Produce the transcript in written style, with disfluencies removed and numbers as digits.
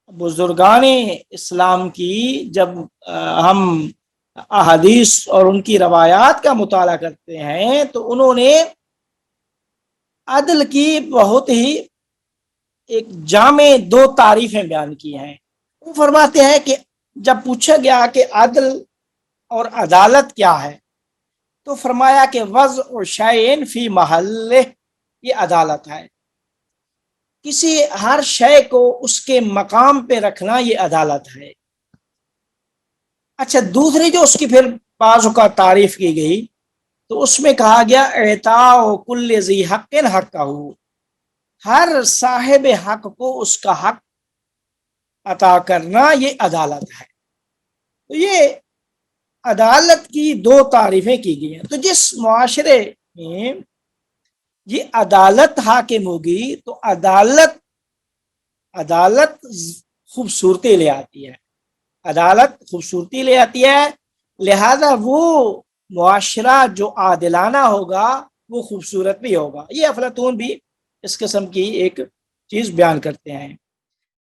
بزرگان اسلام کی جب ہم احادیث اور ان کی روایات کا مطالعہ کرتے ہیں تو انہوں نے عدل کی بہت ہی ایک جامع دو تعریفیں بیان کی ہیں۔ وہ فرماتے ہیں کہ جب پوچھا گیا کہ عدل اور عدالت کیا ہے تو فرمایا کہ وضع شیء فی محلہ، یہ عدالت ہے، کسی ہر شے کو اس کے مقام پہ رکھنا یہ عدالت ہے۔ اچھا، دوسری جو اس کی پھر بعض اوقات تعریف کی گئی تو اس میں کہا گیا اعطاء کل ذی حق حقہ، ہر صاحب حق کو اس کا حق عطا کرنا یہ عدالت ہے۔ تو یہ عدالت کی دو تعریفیں کی گئی ہیں۔ تو جس معاشرے میں یہ عدالت حاکم ہوگی تو عدالت خوبصورتی لے آتی ہے، عدالت خوبصورتی لے آتی ہے، لہذا وہ معاشرہ جو عادلانہ ہوگا وہ خوبصورت بھی ہوگا۔ یہ افلاطون بھی اس قسم کی ایک چیز بیان کرتے ہیں۔